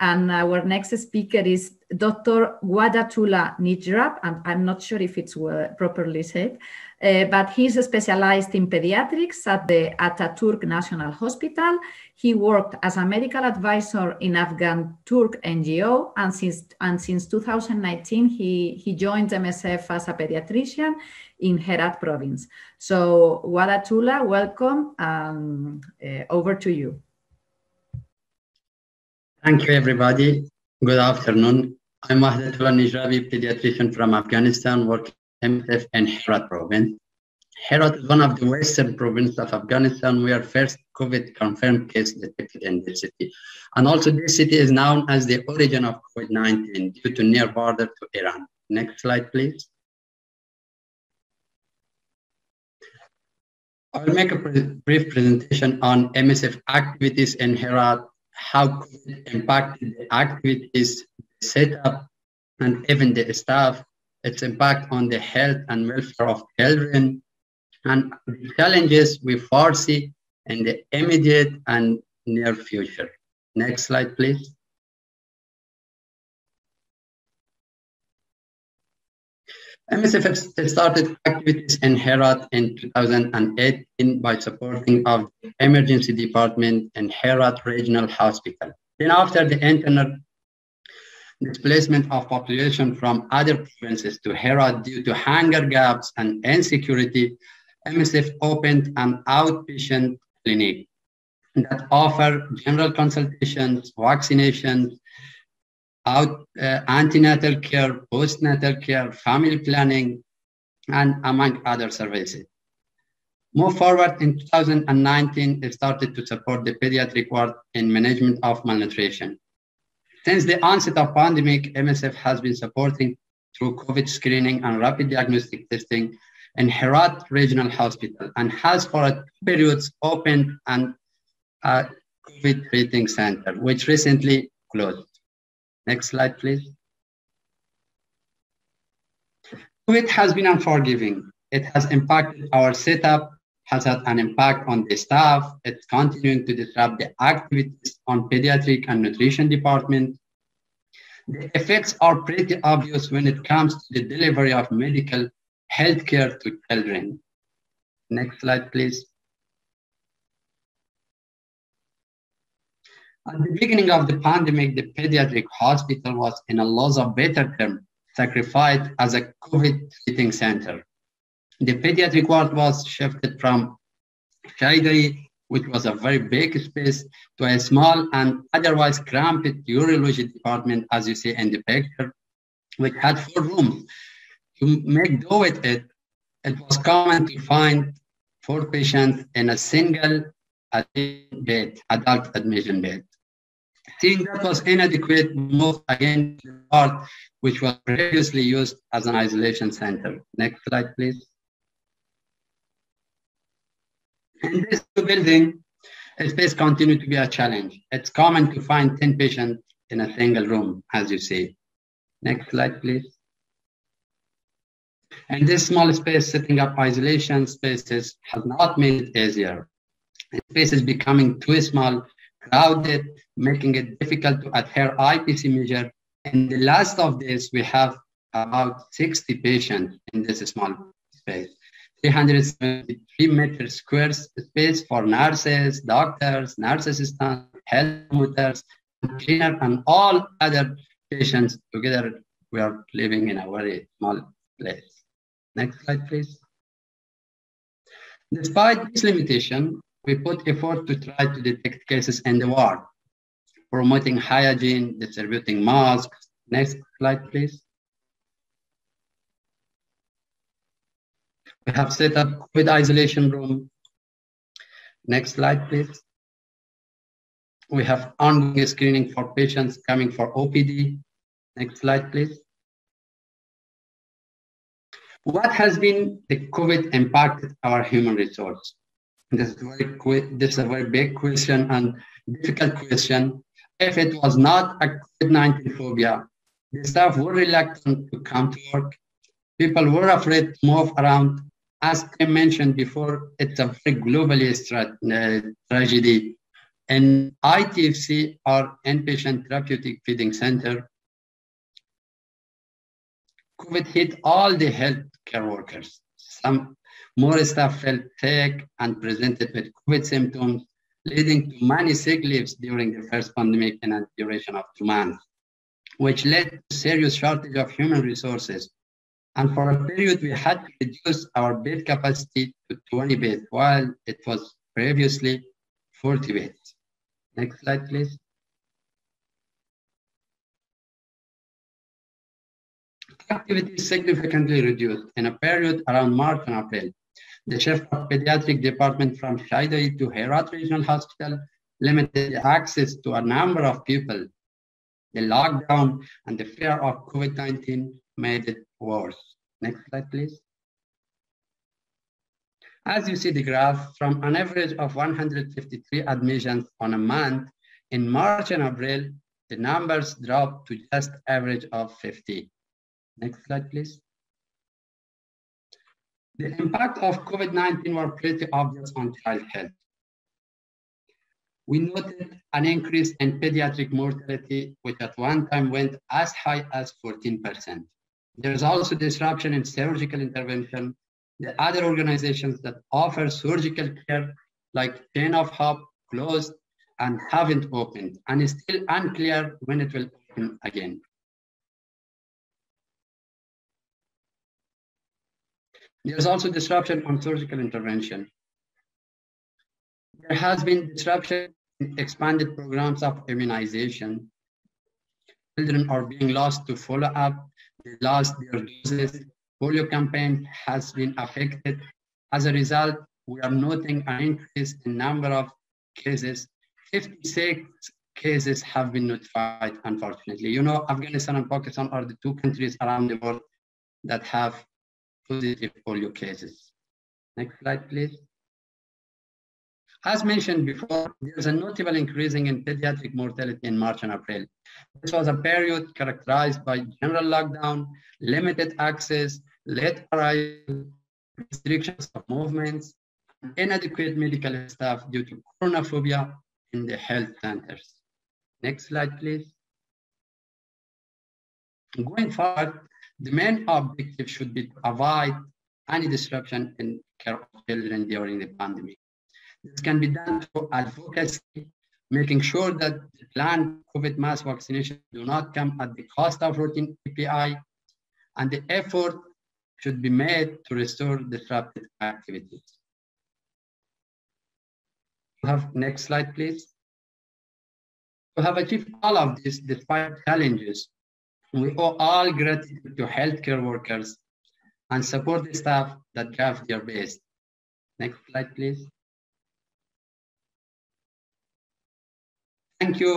And our next speaker is Dr. Wahdatullah Nijrabi, and I'm not sure if it's properly said, but he's specialized in pediatrics at the Atatürk National Hospital. He worked as a medical advisor in Afghan Turk NGO, and since 2019, he joined MSF as a pediatrician in Herat province. So Wahdatullah, welcome, over to you. Thank you, everybody. Good afternoon. I'm Wahdatullah Nijrabi, pediatrician from Afghanistan, working in MSF in Herat province. Herat is one of the western provinces of Afghanistan where first COVID confirmed case detected in this city. And also this city is known as the origin of COVID-19 due to near border to Iran. Next slide, please. I will make a brief presentation on MSF activities in Herat, how COVID impacted the activities, the setup, and even the staff, its impact on the health and welfare of children, and the challenges we foresee in the immediate and near future. Next slide, please. MSF started activities in Herat in 2018 by supporting of the emergency department in Herat Regional Hospital. Then after the internal displacement of population from other provinces to Herat due to hunger gaps and insecurity, MSF opened an outpatient clinic that offer general consultations, vaccinations, antenatal care, postnatal care, family planning, and among other services. Move forward in 2019, it started to support the pediatric ward in management of malnutrition. Since the onset of pandemic, MSF has been supporting through COVID screening and rapid diagnostic testing in Herat Regional Hospital and has for periods opened an COVID treating center, which recently closed. Next slide, please. COVID has been unforgiving. It has impacted our setup, has had an impact on the staff. It's continuing to disrupt the activities on pediatric and nutrition department. The effects are pretty obvious when it comes to the delivery of medical healthcare to children. Next slide, please. At the beginning of the pandemic, the pediatric hospital was, in a loss of better term, sacrificed as a COVID treating center. The pediatric ward was shifted from Chaidari, which was a very big space, to a small and otherwise cramped urology department, as you see in the picture, which had 4 rooms. To make do with it, it was common to find 4 patients in a single bed, adult admission bed. Seeing that was inadequate, moved again to the ward, which was previously used as an isolation center. Next slide, please. In this building, space continued to be a challenge. It's common to find 10 patients in a single room, as you see. Next slide, please. In this small space, setting up isolation spaces has not made it easier. The space is becoming too small, crowded, making it difficult to adhere IPC measure. In the last of this, we have about 60 patients in this small space. 373 meters square space for nurses, doctors, nurse assistants, health promoters, cleaner, and all other patients. Together, we are living in a very small place. Next slide, please. Despite this limitation, we put effort to try to detect cases in the ward, promoting hygiene, distributing masks. Next slide, please. We have set up COVID isolation room. Next slide, please. We have ongoing screening for patients coming for OPD. Next slide, please. What has been the COVID impacted our human resource? This is a very big question and difficult question. If it was not a COVID-19 phobia, the staff were reluctant to come to work. People were afraid to move around. As I mentioned before, it's a very globally tragedy. In ITFC, our inpatient therapeutic feeding center, COVID hit all the healthcare workers. Some more staff felt sick and presented with COVID symptoms, leading to many sick leaves during the first pandemic in a duration of 2 months, which led to serious shortage of human resources. And for a period, we had to reduce our bed capacity to 20 beds, while it was previously 40 beds. Next slide, please. Activity is significantly reduced in a period around March and April. The shift of pediatric department from Shaidai to Herat Regional Hospital limited access to a number of people. The lockdown and the fear of COVID-19 made it worse. Next slide, please. As you see the graph, from an average of 153 admissions on a month, in March and April, the numbers dropped to just average of 50. Next slide, please. The impact of COVID-19 were pretty obvious on child health. We noted an increase in pediatric mortality, which at one time went as high as 14%. There's also disruption in surgical intervention. The other organizations that offer surgical care, like Chain of Hope, closed and haven't opened, and it's still unclear when it will open again. There's also disruption on surgical intervention. There has been disruption in expanded programs of immunization. Children are being lost to follow-up. They lost their doses. Polio campaign has been affected. As a result, we are noting an increase in number of cases. 56 cases have been notified, unfortunately. You know, Afghanistan and Pakistan are the two countries around the world that have positive polio cases. Next slide, please. As mentioned before, there's a notable increasing in pediatric mortality in March and April. This was a period characterized by general lockdown, limited access, late arrival, restrictions of movements, and inadequate medical staff due to coronaphobia in the health centers. Next slide, please. Going forward, the main objective should be to avoid any disruption in care of children during the pandemic. This can be done through advocacy, making sure that the planned COVID mass vaccination do not come at the cost of routine PPI, and the effort should be made to restore disrupted activities. Next slide, please. To have achieved all of this despite challenges, we owe all gratitude to healthcare workers and support the staff that gave their best. Next slide, please. Thank you.